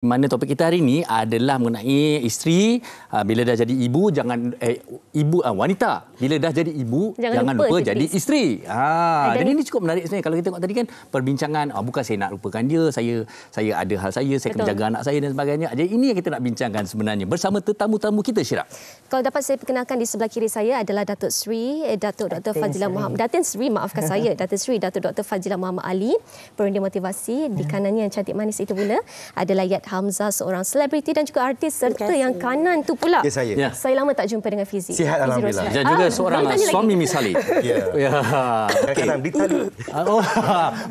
Mana topik kita hari ini adalah mengenai isteri bila dah jadi ibu wanita bila dah jadi ibu jangan lupa jadi isteri. Dan ini cukup menarik sebenarnya. Kalau kita tengok tadi kan perbincangan bukan saya nak lupakan dia, saya ada hal saya kena jaga anak saya dan sebagainya. Jadi ini yang kita nak bincangkan sebenarnya bersama tetamu-tamu kita, Syirah. Kalau dapat saya perkenalkan, di sebelah kiri saya adalah Datuk Seri Datuk Dr. Fazila Muhammad. Datin Seri, maafkan saya. Datin Seri Datuk Dr. Fazila Muhammad Ali, perundi motivasi. Di kanannya yang cantik manis itu pula adalah Yat Hamzah, seorang selebriti dan juga artis, serta yang kanan tu pula saya. Saya lama tak jumpa dengan Fizi. Sihat alhamdulillah. Dan juga seorang suami misali.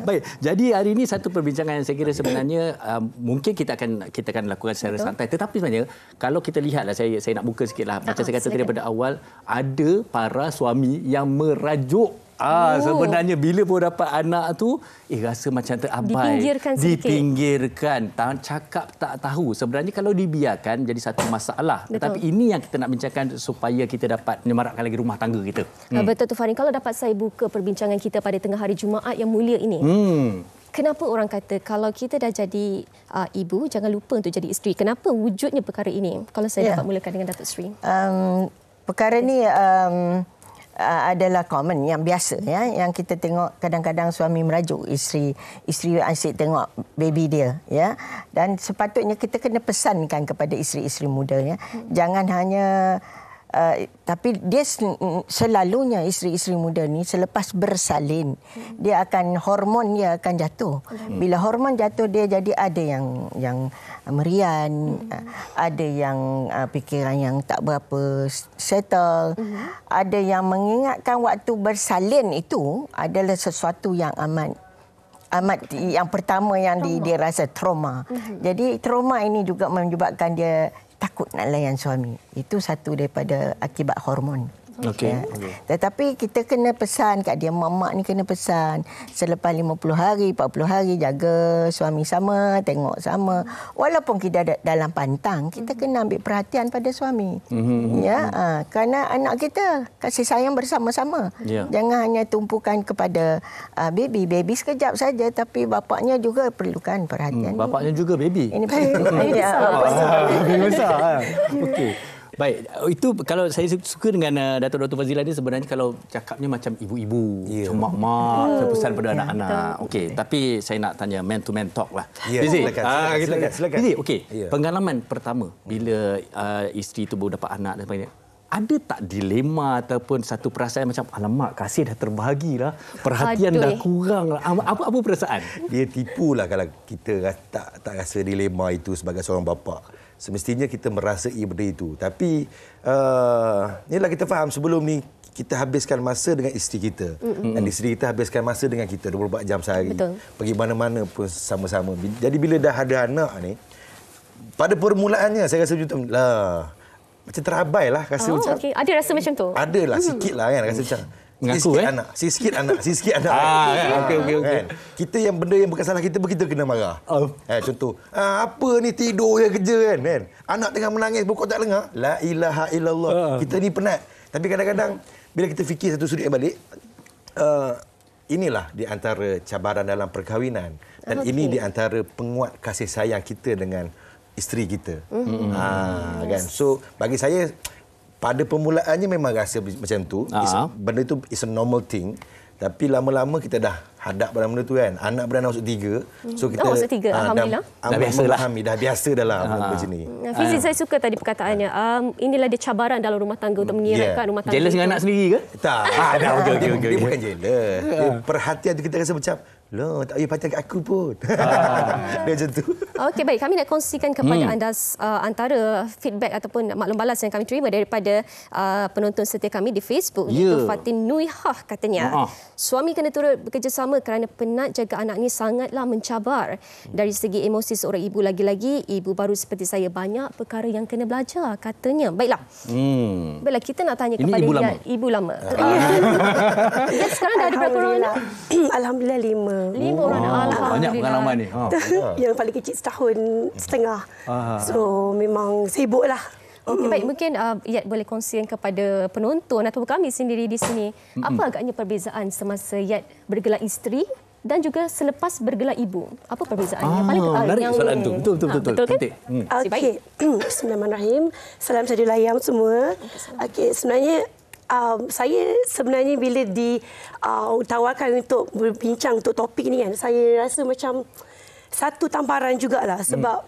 Baik. Jadi hari ini satu perbincangan yang saya kira sebenarnya mungkin kita akan lakukan secara santai, tetapi sebenarnya kalau kita lihatlah, saya nak buka sikitlah macam saya kata tadi pada awal, ada para suami yang merajuk. Sebenarnya bila pun dapat anak tu rasa macam terabai, dipinggirkan, cakap tak tahu. Sebenarnya kalau dibiarkan jadi satu masalah. Betul. Tetapi ini yang kita nak bincangkan supaya kita dapat menyemarakkan lagi rumah tangga kita. Betul tu, Farin. Kalau dapat saya buka perbincangan kita pada tengah hari Jumaat yang mulia ini. Kenapa orang kata kalau kita dah jadi ibu, jangan lupa untuk jadi isteri? Kenapa wujudnya perkara ini? Kalau saya dapat mulakan dengan Datuk Seri. Perkara ni adalah common, yang biasa ya, yang kita tengok kadang-kadang suami merajuk isteri asyik tengok baby dia ya, dan sepatutnya kita kena pesankan kepada isteri-isteri muda ya, jangan hanya tapi dia selalunya isteri-isteri muda ni selepas bersalin hormon dia akan jatuh. Bila hormon jatuh, dia jadi ada yang merian, ada yang fikiran yang tak berapa settle, ada yang mengingatkan waktu bersalin itu adalah sesuatu yang amat yang pertama yang dia rasa trauma. Jadi trauma ini juga menyebabkan dia takut nak layan suami. Itu satu daripada akibat hormon. Okey. Tetapi kita kena pesan kat dia, mak ni kena pesan selepas 50 hari, 40 hari jaga suami sama, tengok sama. Walaupun kita dalam pantang, kita kena ambil perhatian pada suami. Kerana anak kita kasih sayang bersama-sama. Jangan hanya tumpukan kepada baby sekejap saja, tapi bapaknya juga perlukan perhatian. Bapaknya juga baby. Ini besar. Okey. Baik, itu kalau saya suka dengan Datuk Dr. Fazila ni, sebenarnya kalau cakapnya macam ibu-ibu, mak-mak, pesan pada anak-anak. Okey, tapi saya nak tanya man to man talk lah. Silakan. Okey, pengalaman pertama bila isteri tu baru dapat anak dan sebagainya, ada tak dilema ataupun satu perasaan macam alamak, kasih dah terbahagilah, perhatian dah kurang lah. Apa perasaan? Dia tipulah kalau kita tak rasa dilema itu sebagai seorang bapa. Semestinya kita merasai benda itu. Tapi inilah kita faham, sebelum ni kita habiskan masa dengan isteri kita. Dan isteri kita habiskan masa dengan kita 24 jam sehari. Betul. Pergi mana-mana pun sama-sama. Jadi bila dah ada anak ni, pada permulaannya saya rasa macam macam terabai lah. Rasa macam, ada rasa macam tu? Adalah sikit lah kan. Rasa macam sikit anak. Okey. Kita yang benda yang bukan salah kita pun kita kena marah. Contoh, apa ni tidur je kerja kan? Anak tengah menangis pun kau tak dengar. La ilaha illallah. Kita ni penat. Tapi kadang-kadang bila kita fikir satu sudut yang balik, inilah di antara cabaran dalam perkahwinan, dan ini di antara penguat kasih sayang kita dengan isteri kita. Kan? So bagi saya, pada permulaannya memang rasa macam tu. Benda tu is a normal thing. Tapi lama-lama kita dah hadap pada benda tu kan. Anak beranak masuk 3. So kita masuk 3, alhamdulillah. Dah biasa dah lah macam ni. Fizi, saya suka tadi perkataannya. Inilah dia cabaran dalam rumah tangga untuk menyiratkan rumah tangga. Jealous dengan anak sendiri ke? Tak. Dia bukan jealous. Perhatian tu kita rasa macam, loh, tak payah perhatian kat aku pun. Dia macam tu. Okey, baik. Kami nak kongsikan kepada anda antara feedback ataupun maklum balas yang kami terima daripada penonton setia kami di Facebook. Iaitu Fatin Nuihah katanya. Suami kena turut bekerjasama kerana penat jaga anak ni sangatlah mencabar. Dari segi emosi seorang ibu, lagi-lagi ibu baru seperti saya, banyak perkara yang kena belajar katanya. Baiklah. Baiklah, kita nak tanya kepada ibu lama. Sekarang dah ada berapa orang anak? Alhamdulillah 5. 5 orang. Alhamdulillah. Banyak pengalaman ni. Yang paling kecil setahun setengah. So memang sibuk lah. Okey, baik, mungkin Yat boleh kongsikan kepada penonton atau kami sendiri di sini, apa agaknya perbezaan semasa Yat bergelar isteri dan juga selepas bergelar ibu. Apa perbezaannya? Paling menarik soalan tu. Betul. Betul kan? Okey. Bismillahirrahmanirrahim. Salam Sadul Ayam semua. Okey, sebenarnya saya sebenarnya bila ditawarkan untuk berbincang untuk topik ni kan, saya rasa macam satu tamparan jugalah sebab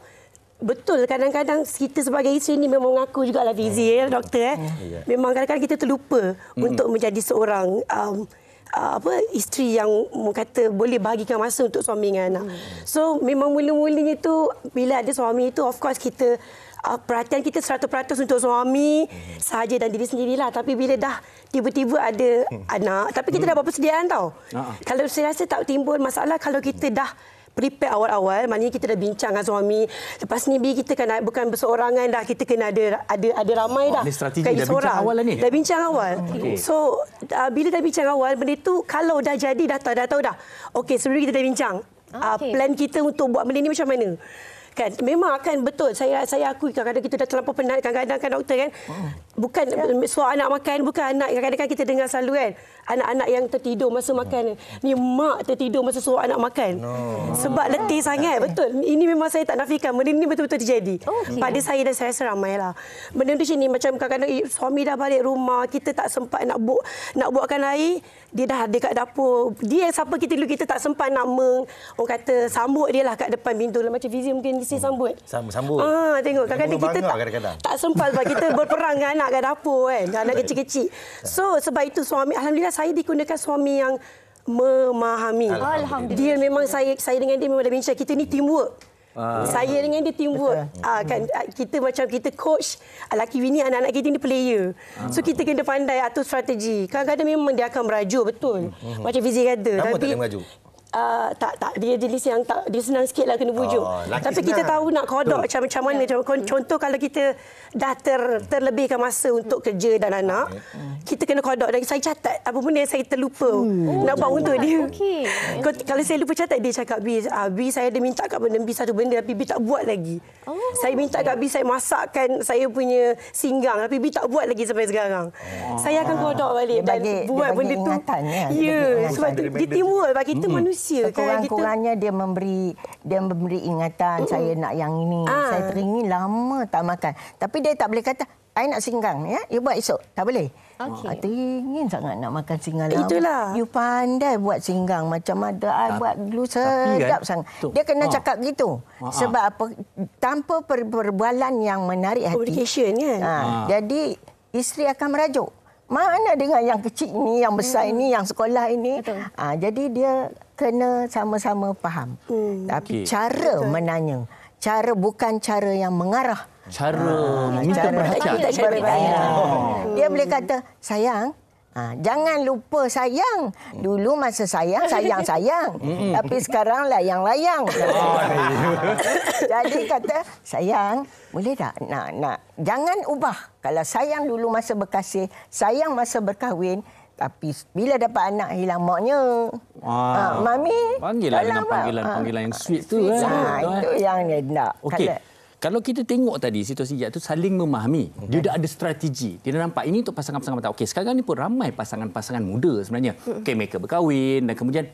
betul kadang-kadang kita sebagai isteri ni memang mengaku jugalah Fizi doktor memang kadang-kadang kita terlupa untuk menjadi seorang isteri yang kata boleh bahagikan masa untuk suami dengan anak. So memang mula-mulanya tu bila ada suami itu of course kita perhatian kita 100% untuk suami sahaja dan diri sendirilah. Tapi bila dah tiba-tiba ada anak, tapi kita dah buat persediaan tau. Kalau saya rasa tak timbul masalah kalau kita dah prepare awal-awal, maknanya kita dah bincang dengan suami. Lepas ni kita kan bukan berseorangan dah, kita kena ada ramai dah. Ini strategi dah bincang awal lah ni. Dah bincang awal. So bila dah bincang awal, benda tu kalau dah jadi dah tahu dah. Okey, sebelum kita dah bincang plan kita untuk buat benda ni macam mana. Kan memang akan betul, saya akui kadang-kadang kita dah terlampau penat, kadang-kadang kan doktor kan bukan suara anak makan, bukan anak, kadang-kadang kita dengar selalu kan anak-anak yang tertidur masa makan ni mak tertidur masa suruh anak makan sebab letih sangat. Betul, ini memang saya tak nafikan, benda ni betul-betul terjadi pada saya dan saya rasa ramai lah benda macam ni. Macam kadang-kadang suami dah balik rumah, kita tak sempat nak buatkan air, dia dah ada kat dapur, dia siapa kita dulu kita tak sempat nak orang kata sambut dia lah kat depan pintu lah, macam Fizi mungkin mesti sambut. Tengok kadang-kadang kita tak sempat sebab kita berperang dengan anak kat dapur kan, anak kecil-kecil. So sebab itu suami, alhamdulillah saya digunakan suami yang memahami. Alhamdulillah. Dia memang saya dengan dia memang dah bincang, kita ni teamwork. Saya dengan dia teamwork. Kan kita macam kita coach, laki bini, anak-anak kita ni player. So kita kena pandai atur strategi. Kadang-kadang memang dia akan merajuk betul. Macam Fizi kata. Kamu tak boleh merajuk? Tak dia jenis yang tak, dia senang sikitlah kena bujuk. Tapi kita tahu nak kodok macam mana. Contoh kalau kita dah terlebihkan masa untuk kerja dan anak, kita kena kodok. Dan saya catat apa benda yang saya terlupa nak buat untuk dia. Kalau saya lupa catat, dia cakap Bi saya ada minta kat benda Bi satu benda tapi Bi tak buat lagi. Saya minta kat Bi saya masakkan saya punya singgang tapi Bi tak buat lagi sampai sekarang. Saya akan kodok balik dan buat benda tu. Ya, sebab dia timbul bagi kita manusia. Kurang-kurangnya dia memberi ingatan, saya nak yang ini. Saya teringin lama tak makan. Tapi dia tak boleh kata I nak singgang ya. You buat esok. Tak boleh. Teringin sangat nak makan singgang lama. Itulah. You pandai buat singgang macam ada I buat dulu sedap sangat. Dia kena cakap gitu. Sebab apa? Tanpa perbualan yang menarik hati. Communication kan. Jadi isteri akan merajuk. Mana dengan yang kecil ini, yang besar ini, yang sekolah ini. Jadi dia kena sama-sama faham. Tapi cara menanya, bukan cara yang mengarah. Cara minta perhatian. Dia boleh kata, sayang, jangan lupa sayang. Dulu masa sayang. Tapi sekarang layang-layang. Jadi kata, sayang, boleh tak nak jangan ubah. Kalau sayang dulu masa berkasih, sayang masa berkahwin, tapi bila dapat anak hilang maknya. Mami, panggillah dengan panggilan yang sweet tu kan. Itu yang dia nak. Okey. Kalau kita tengok tadi situasi tu saling memahami. Dia dah ada strategi. Dia dah nampak ini untuk pasangan-pasangan mata. Okey, sekarang ni pun ramai pasangan-pasangan muda sebenarnya. Okey, mereka berkahwin dan kemudian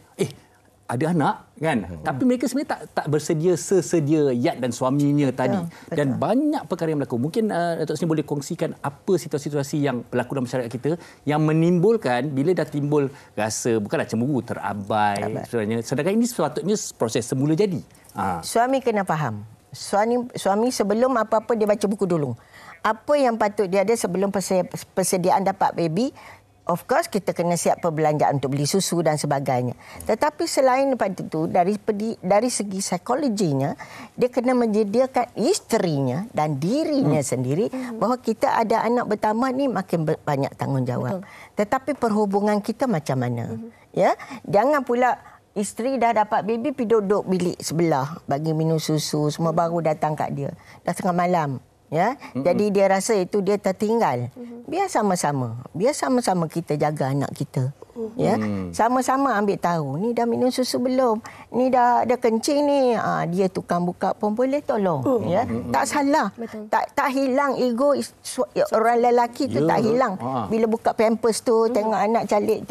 ada anak kan. Tapi mereka sebenarnya tak bersedia sesedia Yat dan suaminya tadi. Betul. Dan banyak perkara yang berlaku. Mungkin Datuk Sri boleh kongsikan apa situasi-situasi yang berlaku dalam masyarakat kita yang menimbulkan bila dah timbul rasa bukanlah cemburu, terabai sebenarnya. Sedangkan ini sepatutnya proses semula jadi. Suami kena faham. Suami sebelum apa-apa dia baca buku dulu. Apa yang patut dia ada sebelum persediaan dapat baby. Of course kita kena siap perbelanjaan untuk beli susu dan sebagainya. Tetapi selain daripada itu dari segi psikologinya dia kena menyediakan isterinya dan dirinya sendiri bahawa kita ada anak bertambah ni makin banyak tanggungjawab. Tetapi perhubungan kita macam mana? Ya, jangan pula isteri dah dapat baby pergi duduk bilik sebelah bagi minum susu semua baru datang kat dia dah tengah malam. Ya, jadi dia rasa itu dia tertinggal. Biar sama-sama kita jaga anak kita. Ya, sama-sama ambil tahu. Ni dah minum susu belum? Ni dah kencing ni. Dia tukang buka pun boleh tolong. Ya, tak salah. Tak hilang ego orang lelaki tu tak hilang. Bila buka pampers tu, tengok anak calik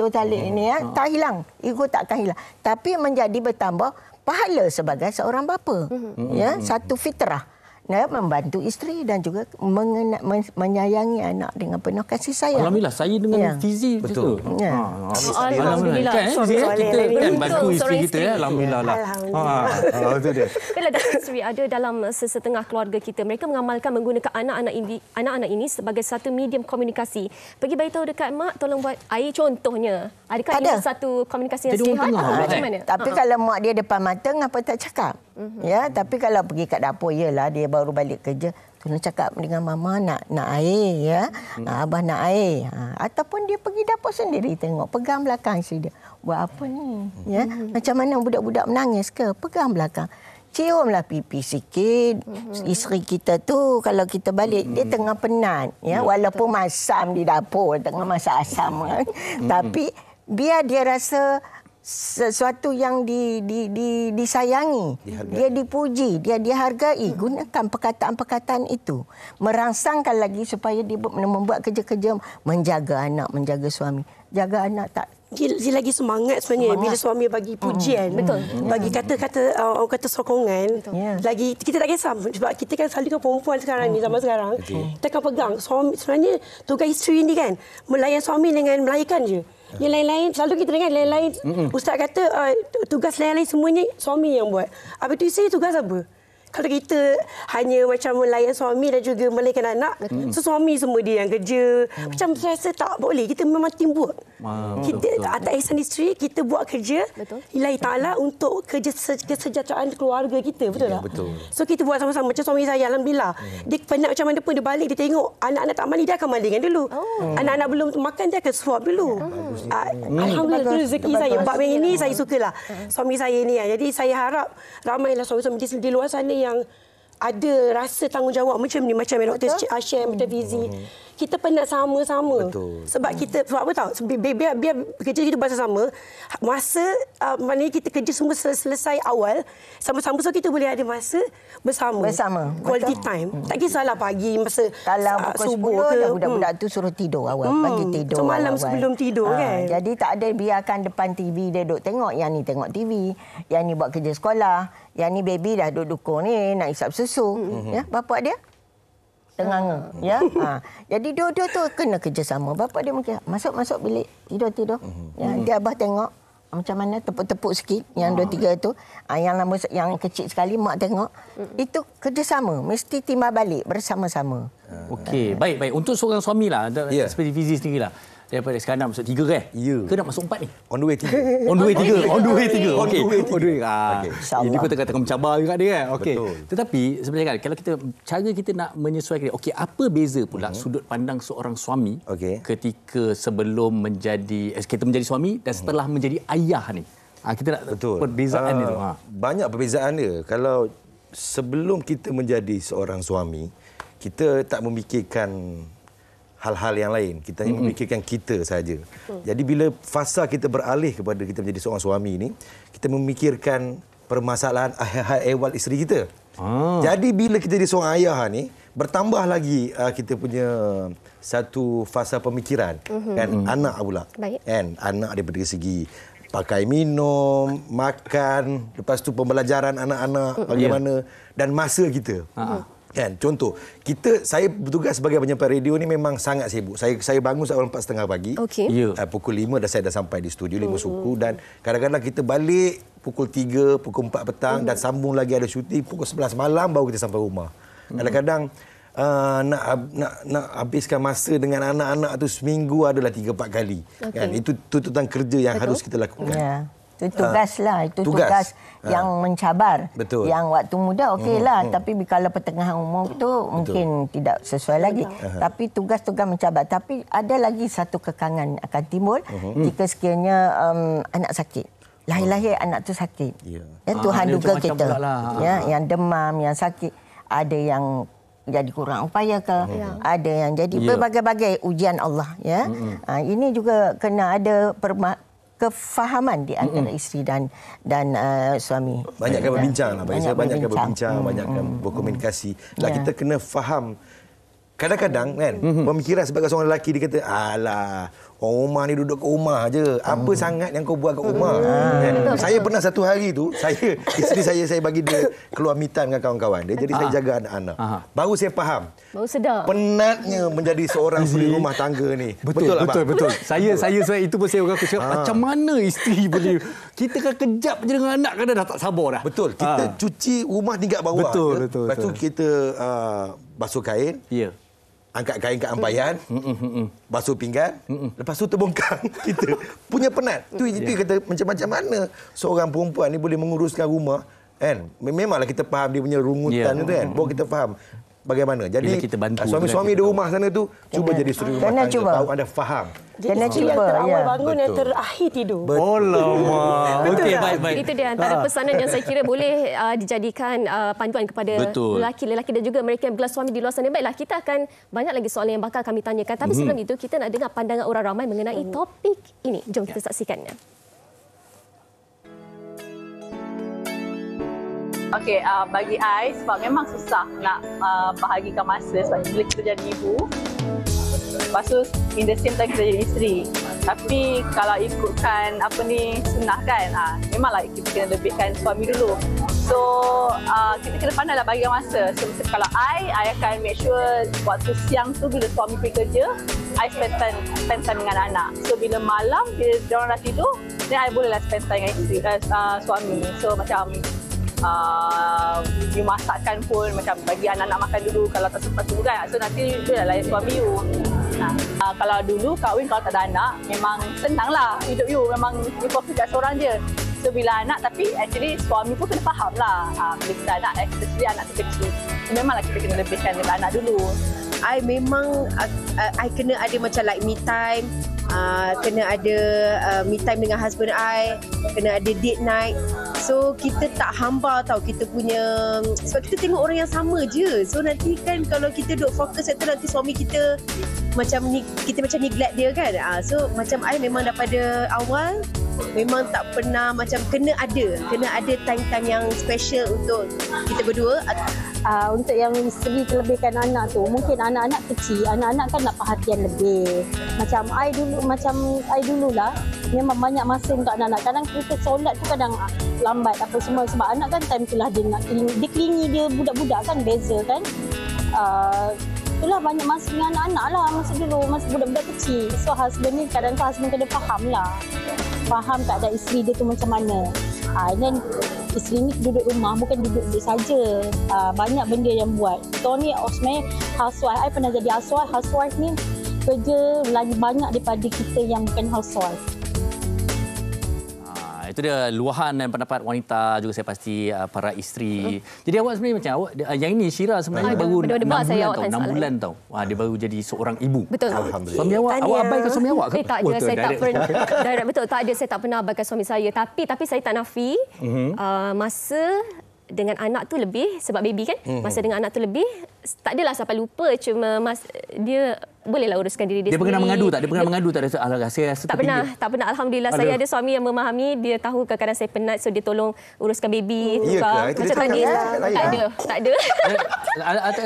ni ya, tak hilang. Ego tak akan hilang. Tapi menjadi bertambah pahala sebagai seorang bapa. Ya, satu fitrah. Membantu isteri dan juga menyayangi anak dengan penuh kasih sayang. Alhamdulillah, saya dengan Fizi betul. Alhamdulillah. Kita kan bantu isteri kita ya. Alhamdulillah lah. Betul dia. Bila isteri ada dalam sesetengah keluarga kita, mereka mengamalkan menggunakan anak-anak ini sebagai satu medium komunikasi. Pergi beritahu dekat mak, tolong buat air contohnya. Adakah ini satu komunikasi yang sihat? Macam mana? Tapi kalau mak dia depan mata, ngapa tak cakap? Ya, tapi kalau pergi kat dapur, yalah dia baru balik kerja, tolong cakap dengan mama nak air ya. Abah nak air. Ataupun dia pergi dapur sendiri tengok, pegang belakang isteri dia. Buat apa ni? Ya, macam mana budak-budak menangis ke? Pegang belakang. Ciumlah pipi sikit. Isteri kita tu kalau kita balik dia tengah penat ya, walaupun masam di dapur tengah masak asam kan. Tapi biar dia rasa sesuatu yang disayangi, dia dipuji, dia dihargai. Gunakan perkataan-perkataan itu. Merangsangkan lagi supaya dia membuat kerja-kerja menjaga anak, menjaga suami. Jaga anak tak dia lagi semangat sebenarnya bila suami bagi pujian. Betul. Bagi kata-kata orang kata sokongan. Lagi kita tak kisah sebab kita kan selalu kan perempuan sekarang ni, zaman sekarang. Kita akan pegang suami, sebenarnya tugas isteri ni kan melayan suami dengan melahirkan je. Yang lain-lain selalu kita dengar lain-lain. Ustaz kata tugas lain-lain semuanya suami yang buat. Habis tu isteri tugas apa? Kalau kita hanya macam melayan suami dan juga melahirkan anak, suami semua dia yang kerja. Macam saya rasa tak boleh. Kita memang teamwork. Kita atas ihsan isteri, kita buat kerja Ilahi Ta'ala untuk kesejahteraan keluarga kita. Betul tak? Betul. So kita buat sama-sama. Macam suami saya, Alhamdulillah. Dia penat macam mana pun, dia balik, dia tengok anak-anak tak mandi, dia akan mandikan dulu. Anak-anak belum makan, dia akan suap dulu. Alhamdulillah, itu rezeki saya. Bab yang ini saya sukalah. Suami saya ni. Jadi saya harap ramailah suami-suami di luar sana yang ada rasa tanggungjawab macam ni, macam Dr. Ashir, Dr. Fizi. Kita penat sama-sama. Sebab apa tahu? Biar kerja kita bersama. Masa mana kita kerja semua selesai awal sama-sama, so kita boleh ada masa bersama. Quality time. Tak kisahlah pagi masa kalau pukul 10 ke budak-budak tu suruh tidur awal, pagi tidur. Semalam sebelum tidur kan. Jadi tak ada biarkan depan TV dia duduk tengok, yang ni tengok TV, yang ni buat kerja sekolah, yang ni baby dah duduk dukung ni nak isap susu. Ya, bapak dia tengah ya. Jadi dua-dua tu kena kerjasama. Bapak dia mungkin masuk bilik tidur. Nanti abah tengok macam mana, tepuk-tepuk sikit yang 2-3 tu. Yang kecil sekali mak tengok. Itu kerjasama, mesti timbal balik bersama-sama. Okey, baik. Untuk seorang suami lah, seperti Fizi sendiri lah. Daripada sekarang nak masuk 3 kan? Ke nak masuk 4 ni? On the way 3. On the way 3. Okey. Okay. Ini pun tengah mencabar juga dia kan. Okey. Tetapi sebenarnya kan, kalau cara kita nak menyesuaikan, okey, apa beza pula sudut pandang seorang suami ketika sebelum kita menjadi suami dan setelah menjadi ayah ni? Kita nak perbezaan itu. Banyak perbezaan dia. Kalau sebelum kita menjadi seorang suami, kita tak memikirkan hal-hal yang lain. Kita hanya memikirkan kita saja. Jadi bila fasa kita beralih kepada kita menjadi seorang suami ini, kita memikirkan permasalahan ehwal isteri kita. Jadi bila kita jadi seorang ayah ni, bertambah lagi kita punya satu fasa pemikiran. Kan, anak pula. Kan, anak daripada segi pakai minum, makan, lepas tu pembelajaran anak-anak bagaimana dan masa kita. Kan, contoh, saya bertugas sebagai penyampai radio ni memang sangat sibuk. Saya bangun awal 4.30 pagi. Pukul 5 saya dah sampai di studio 5 suku, dan kadang-kadang kita balik pukul 3, pukul 4 petang dan sambung lagi ada syuting pukul 11 malam baru kita sampai rumah. Kadang-kadang nak habiskan masa dengan anak-anak tu seminggu adalah 3-4 kali. Kan, itu tuntutan kerja yang harus kita lakukan. Itu tugaslah, itu tugas yang mencabar. Yang waktu muda okeylah, tapi kalau pertengahan umur tu mungkin tidak sesuai lagi. Tapi tugas-tugas mencabar. Tapi ada lagi satu kekangan akan timbul jika sekiranya anak sakit. Lahir-lahir anak tu sakit. Tuhan duga kita. Yang demam, yang sakit, ada yang jadi kurang upaya ke, ada yang jadi berbagai-bagai ujian Allah, ya. Ini juga kena ada kefahaman di antara isteri dan suami. Banyakkan berbincang lah. Bagi saya banyakkan berbincang, banyakkan berkomunikasi. Kita kena faham. Kadang-kadang kan, pemikiran sebagai seorang lelaki dia kata, alah, orang rumah ni duduk kat rumah je. Apa sangat yang kau buat kat rumah? Kan? Saya pernah satu hari tu, isteri saya bagi dia keluar me time dengan kawan-kawan dia. Jadi saya jaga anak-anak. Baru saya faham. Baru sedar. Penatnya menjadi seorang suri rumah tangga ni. Betul. Saya sebab itu pun saya orang cakap, macam mana isteri boleh, kita kan kejap je dengan anak, kadang dah tak sabar dah. Betul. Kita cuci rumah tingkat bawah. Betul. Lepas tu kita basuh kain. Ya. Angkat kain kat ampayan, basuh pinggan, lepas tu terbongkar. Kita punya penat. Itu kata macam mana seorang perempuan ni boleh menguruskan rumah, kan? Memanglah kita faham dia punya rungutan tu kan. Baru kita faham bagaimana. Jadi suami-suami di rumah sana tu cuba jadi suri rumah tangga. Tahu anda faham. Kena Jadi yang terawal bangun, yang terakhir tidur. Okey, baik. Itu dia antara pesanan yang saya kira boleh dijadikan panduan kepada lelaki-lelaki dan juga mereka yang belas suami di luar sana. Baiklah, kita akan banyak lagi soalan yang bakal kami tanyakan. Tapi sebelum itu, kita nak dengar pandangan orang ramai mengenai topik ini. Jom kita saksikannya. Okey, bagi I, sebab memang susah nak bahagikan masa sebab bila kita jadi ibu, lepas tu in the same time kita jadi isteri. Tapi kalau ikutkan sunnah kan, memanglah kita kena lebihkan suami dulu. So kita kena pandailah bahagikan masa. So kalau I akan make sure waktu siang tu bila suami pergi kerja, I spend time dengan anak. So bila malam, bila diorang dah tidur, then I bolehlah spend time dengan suami. So macam you masakkan pun macam bagi anak-anak makan dulu kalau tak sempat tu kan. So nanti dia layan suami you. Kalau dulu kahwin kalau tak ada anak, memang senanglah hidup you. Memang you fokus kat seorang je. So bila anak, tapi actually suami pun kena faham lah. Bila kita anak, especially anak kecil, memanglah kita kena lebihkan dengan anak dulu. I memang I kena ada macam like me time, kena ada me time dengan husband I, kena ada date night. So kita tak hambar tau kita punya, sebab kita tengok orang yang sama je. So nanti kan kalau kita duk fokus itu, nanti suami kita macam neglect dia kan. So macam I memang daripada awal memang tak pernah macam kena ada time-time yang special untuk kita berdua. Untuk yang isteri terlebihkan anak tu, mungkin anak-anak kecil, anak-anak kan nak perhatian lebih. Macam I dulu lah, memang banyak masa untuk anak-anak. Kadang kita solat tu kadang lambat apa semua sebab anak kan time tu lah dia nak kelingi dia budak-budak kan, beza kan. Itulah banyak masa dengan anak-anak lah masa dulu, masa budak-budak kecil. So husband ni kadang-kadang husband kena faham lah. Faham keadaan isteri dia tu macam mana. Dan isteri ni duduk rumah, bukan duduk saja. Banyak benda yang buat. Kita ni sebenarnya housewife. I pernah jadi housewife. Housewife ni kerja lagi banyak daripada kita yang bukan housewife. Itu dia luahan dan pendapat wanita, juga saya pasti para isteri. Jadi awak sebenarnya macam awak, yang ini Syira sebenarnya baru 6 bulan tau. Dia baru jadi seorang ibu. Betul. Alhamdulillah. Suami awak abaikan suami awak ke? Tak ada, saya tak pernah. Betul, tak ada, saya tak pernah abaikan suami saya. Tapi saya tak nafi masa dengan anak tu lebih, sebab baby kan, masa dengan anak tu lebih, tak adalah sampai lupa, cuma dia bolehlah uruskan diri dia sendiri. Dia pernah mengadu tak? Saya rasa tak pernah. Alhamdulillah, saya ada suami yang memahami. Dia tahu kadang-kadang saya penat, so dia tolong uruskan baby. Macam tadi, tak ada.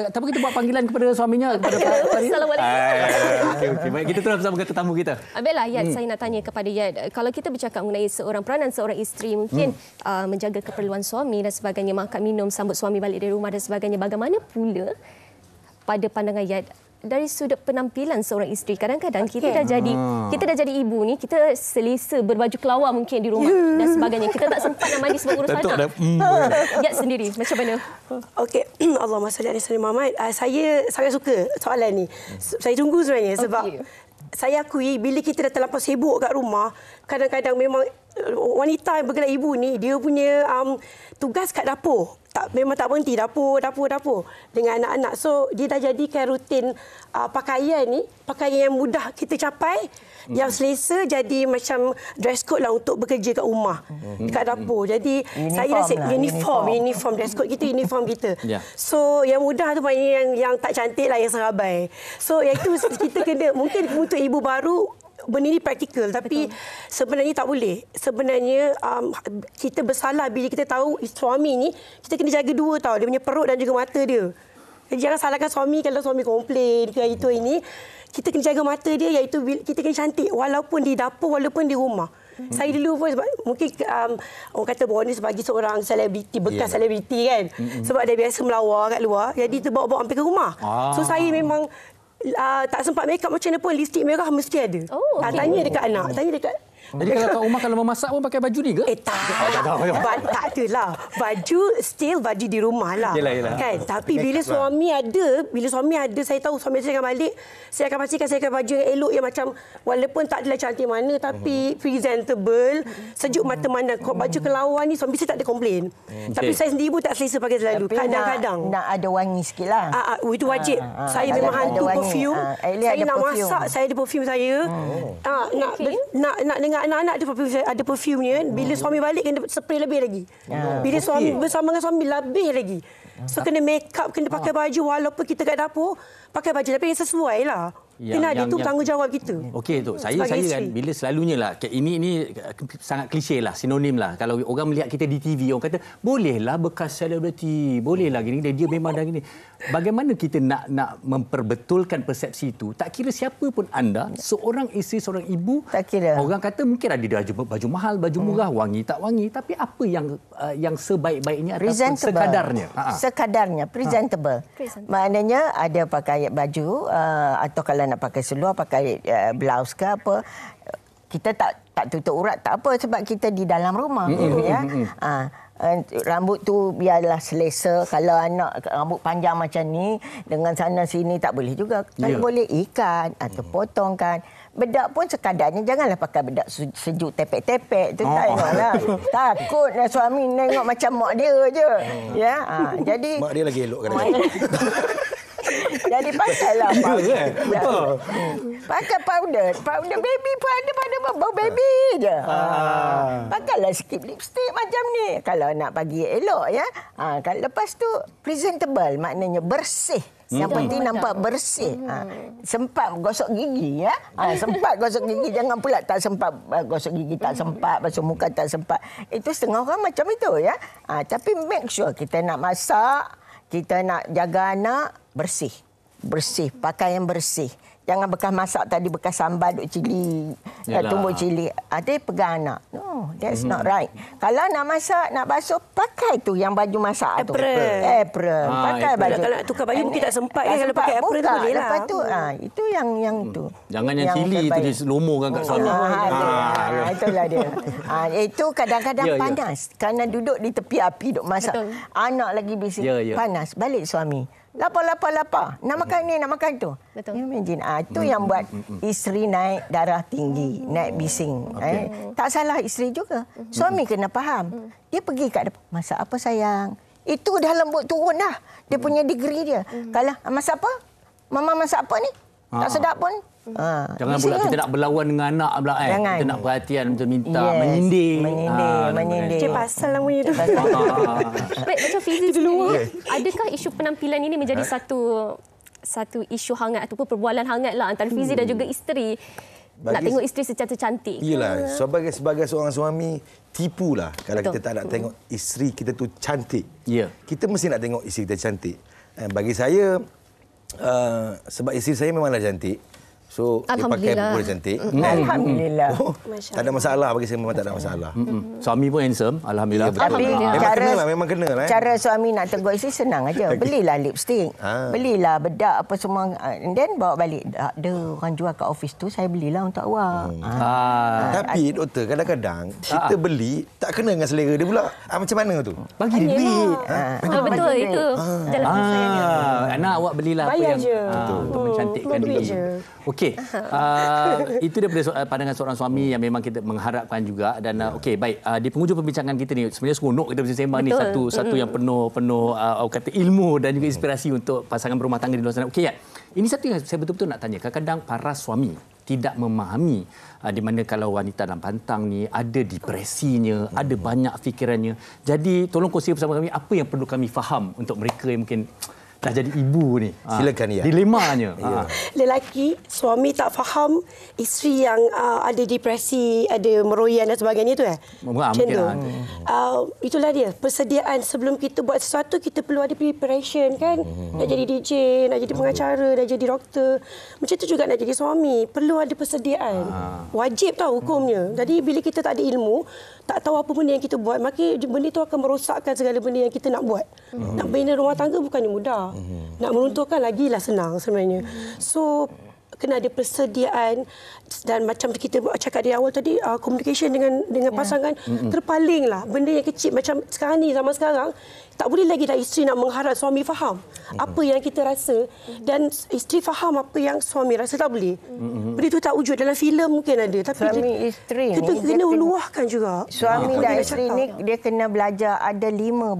Tapi kita buat panggilan kepada suaminya. Assalamualaikum. Okey, baik, kita terus bersama tetamu kita. Baiklah, Yad, saya nak tanya kepada Yad. Kalau kita bercakap mengenai peranan seorang isteri, mungkin menjaga keperluan suami dan sebagainya, makan minum, sambut suami balik dari rumah dan sebagainya. Bagaimana pula pada pandangan Yad dari sudut penampilan seorang isteri? Kadang-kadang kita dah jadi ibu ni, kita selesa berbaju kelawar mungkin di rumah dan sebagainya. Kita tak sempat nak mandi sebab urus anak. Yad sendiri macam mana? Okey, Allahumma salli ala sayyidina Muhammad. Saya sangat suka soalan ni. Saya tunggu sebenarnya sebab saya akui bila kita dah terlampau sibuk kat rumah, kadang-kadang memang wanita yang bergelar ibu ni dia punya tugas kat dapur. memang tak berhenti dapur dengan anak-anak. So dia dah jadikan rutin pakaian yang mudah kita capai, yang selesa, jadi macam dress code lah untuk bekerja kat rumah, dekat dapur. Jadi saya rasa uniform dress code kita, uniform kita. So yang mudah tu maknanya yang tak cantik lah, yang serabai. So yang itu kita kena, mungkin untuk ibu baru benda ni praktikal, tapi sebenarnya tak boleh. Sebenarnya kita bersalah bila kita tahu suami ni, kita kena jaga dua tau, dia punya perut dan juga mata dia. Jadi jangan salahkan suami kalau suami komplain ke itu ini. Kita kena jaga mata dia, iaitu kita kena cantik walaupun di dapur, walaupun di rumah. Saya dulu pun mungkin orang kata Bonnie sebagai seorang selebriti, bekas selebriti kan. Sebab dia biasa melawar kat luar, jadi terbawa-bawa sampai ke rumah. So saya memang tak sempat make up macam mana pun, lipstick merah mesti ada. Tanya dekat anak, tanya dekat. Jadi kalau kat rumah kalau memasak pun pakai baju ni ke? Tak adalah. Baju di rumah lah. Yelah. Kan? Tapi bila suami ada, saya tahu suami saya akan balik, saya akan pastikan saya akan baju yang elok, yang macam walaupun tak adalah cantik mana tapi presentable, sejuk mata mana. Baju kelawar ni suami saya tak ada komplain. Tapi saya sendiri pun tak selesa pakai selalu. Tapi kadang-kadang nak ada wangi sikitlah. Itu wajib. Saya memang hantu perfume. Saya nak masak, saya ada perfume saya. Nak dengar anak-anak ada perfume-nya. Bila suami balik kena spray lebih lagi. Bila suami bersama dengan suami lebih lagi. So kena make up, kena pakai baju walaupun kita kat dapur, pakai baju tapi yang sesuai lah. Kena ada, itu tanggungjawab kita. Okey tu. Saya kan bila selalunya lah, ini sangat klise lah, sinonim lah. Kalau orang melihat kita di TV, orang kata bolehlah bekas selebriti, bolehlah gini, dia memang dah gini. Bagaimana kita nak memperbetulkan persepsi itu? Tak kira siapa pun anda, seorang isteri, seorang ibu, tak kira. Orang kata mungkin ada baju mahal, baju murah, wangi tak wangi, tapi apa yang sebaik-baiknya ataupun sekadarnya? Sekadarnya presentable. Maknanya ada pakai baju atau kalau nak pakai seluar, pakai blouse ke apa, kita tak tutup urat tak apa, sebab kita di dalam rumah. Rambut tu biarlah selesa. Kalau anak rambut panjang macam ni dengan sana sini tak boleh juga. Kalau boleh ikat atau potongkan. Bedak pun sekadarnya, janganlah pakai bedak sejuk tepek-tepek tu. Tak tengoklah. Takutlah suami tengok macam mak dia je. Jadi mak dia lagi elok kadang-kadang. Jadi pakailah powder. Pakai powder baby pun ada pada bau baby je. Pakailah sikit lipstick macam ni kalau nak bagi elok ya. Kalau lepas tu presentable, maknanya bersih. Yang penting nampak bersih. Sempat gosok gigi ya. Sempat gosok gigi, jangan pula tak sempat gosok gigi, tak sempat basuh muka, tak sempat. Itu setengah orang macam itu ya. Tapi make sure kita nak masak, kita nak jaga anak, bersih, pakaian bersih. Jangan bekas masak tadi, bekas sambal duk cili, tumbuk cili. Ada pegang anak. No, that's not right. Kalau nak masak, nak basuh, pakai tu yang baju masak tu. Apron. Pakai baju. Kalau nak tukar baju mungkin tak sempat kan, kalau pakai apron tu boleh lah. Lepas tu itu yang tu. Jangan yang cili tu diselomokan kat suami. Itulah dia. Itu kadang-kadang panas. Kerana duduk di tepi api duk masak. Anak lagi bising. Panas. Balik suami. Lapar. Nak makan ni, nak makan tu. Betul. Imagine. Itu yang buat isteri naik darah tinggi, naik bising. Tak salah isteri juga. Suami kena faham. Dia pergi kat depan. Masak apa sayang? Itu dah lembut turun dah. Dia punya degree dia. Kalau masak apa? Mama masak apa ni? Tak sedap pun. Jangan pula kita nak berlawan dengan anak pula kita nak perhatian, kita minta menyindir. Cik pasal namanya tu. Baik, macam Fizi dulu. Adakah isu penampilan ini menjadi satu isu hangat ataupun perbualan hangat lah antara Fizi dan juga isteri? Nak tengok isteri secara cantik. Iyalah, sebagai seorang suami, tipulah kalau kita tak nak tengok isteri kita tu cantik. Kita mesti nak tengok isteri kita cantik. Bagi saya, sebab isteri saya memanglah cantik. So, dia pakai boleh cantik. Alhamdulillah. Tak ada masalah bagi saya, memang tak ada masalah. Suami pun handsome, alhamdulillah. Tapi memang kena lah. Cara suami nak tegur isteri senang aja. Belilah lipstick, belilah bedak apa semua, and then bawa balik. Ada orang jual kat office tu, saya belilah untuk awak. Tapi doktor, kadang-kadang kita beli tak kena dengan selera dia pula. Macam mana tu? Bagi dia duit. Betul itu. Jalan saya. Anak awak belilah apa yang untuk mencantikkan diri. Okey. Okey. Itu daripada pandangan seorang suami yang memang kita mengharapkan juga. Dan okey, baik. Di penghujung perbincangan kita ni, sebenarnya seronok kita bersembang ni. Satu yang penuh kata ilmu dan juga inspirasi untuk pasangan berumah tangga di luar sana. Okey, ya. Ini satu yang saya betul-betul nak tanya. Kadang-kadang para suami tidak memahami di mana kalau wanita dalam pantang ni ada depresinya, ada banyak fikirannya. Jadi tolong kongsi bersama kami apa yang perlu kami faham untuk mereka yang mungkin dah jadi ibu ni. Silakan, ya. Dilemanya. Lelaki, suami tak faham isteri yang ada depresi, ada meroyan dan sebagainya tu macam tu. Itulah dia. Persediaan sebelum kita buat sesuatu, kita perlu ada preparation kan. Nak jadi DJ, nak jadi pengacara, nak jadi doktor. Macam tu juga nak jadi suami. Perlu ada persediaan. Wajib tahu hukumnya. Jadi bila kita tak ada ilmu, tak tahu apa benda yang kita buat, maka benda itu akan merosakkan segala benda yang kita nak buat. Nak bina rumah tangga bukannya mudah. Nak meruntuhkan lagilah senang sebenarnya. So kena ada persediaan dan macam kita cakap di awal tadi, communication dengan pasangan terpalinglah. Benda yang kecil macam sekarang ni, zaman sekarang tak boleh lagi dah isteri nak mengharap suami faham apa yang kita rasa dan isteri faham apa yang suami rasa, tak boleh. Benda itu tak wujud. Dalam filem mungkin ada, tapi suami isteri kita ni kena luahkan juga. Suami dan isteri ni dia kena belajar ada 5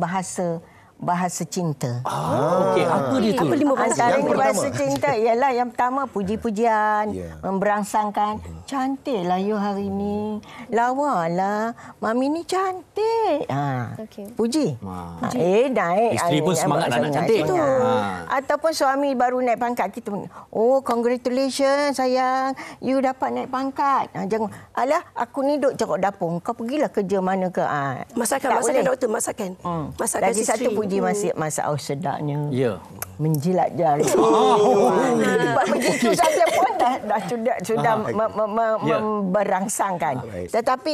bahasa cinta. Okey, apa dia tu? Antara bahasa cinta ialah yang pertama puji-pujian, memberangsangkan. Cantiklah you hari ni. Lawalah, mami ni cantik. Puji. Naik. Isteri pun semangat nak cantik. Ataupun suami baru naik pangkat, kita pun, oh congratulations sayang, you dapat naik pangkat. Jangan, alah aku ni duduk cakap dapur, kau pergilah kerja mana ke. Masakan doktor, masakan. Masakan lagi satu puji masak sedapnya. Ya. Menjilat jari. Begitu saja pun sudah memberangsangkan. Tetapi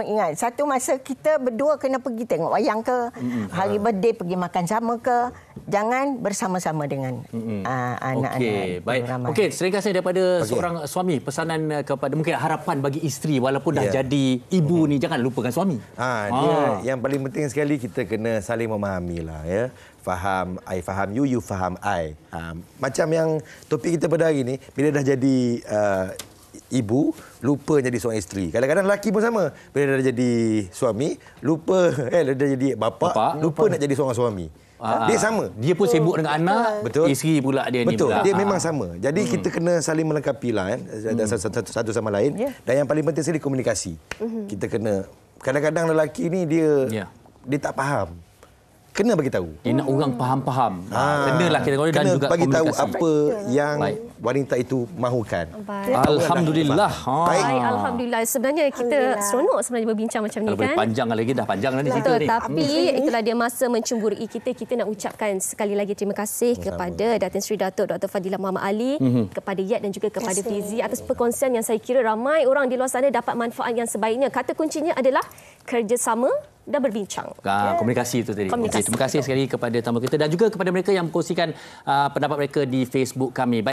ingat, satu masa kita berdua kena pergi tengok wayang ke, hari birthday pergi makan sama ke, jangan bersama-sama dengan anak-anak. Okey, baik. Okey, seringkali daripada seorang suami, pesanan kepada mungkin harapan bagi isteri walaupun dah jadi ibu ni, jangan lupakan suami. Dia yang paling penting sekali, kita kena saling memahamilah, ya. Faham, I faham you, you faham I. Macam yang topik kita pada hari ni, bila dah jadi ibu, lupa jadi seorang isteri. Kadang-kadang lelaki pun sama. Bila dah jadi suami, lupa dah jadi bapa, lupa nak jadi seorang suami. Dia sama. Dia pun sibuk dengan anak, betul. Isteri pula dia ni. Betul. Dia memang sama. Jadi kita kena saling melengkapi lah, satu sama lain. Dan yang paling penting sekali komunikasi. Kita kena, kadang-kadang lelaki ni dia tak faham. Kena bagi tahu. Dia nak orang faham-faham. Kenalah kita dan juga bagi tahu komunikasi. apa yang wanita itu mahukan. Alhamdulillah. Baik, alhamdulillah. Sebenarnya kita seronok sebenarnya berbincang macam ni kan. Panjang lagi, dah panjang nanti cerita ni. Tapi itulah dia masa mencemburui kita. Kita nak ucapkan sekali lagi terima kasih kepada Datin Seri Datuk Dr. Fadilah Muhammad Ali, kepada Yat dan juga kepada Fizi atas perkongsian yang saya kira ramai orang di luar sana dapat manfaat yang sebaiknya. Kata kuncinya adalah kerjasama dan berbincang. Komunikasi itu tadi. Terima kasih sekali kepada tamu kita dan juga kepada mereka yang berkongsikan pendapat mereka di Facebook kami.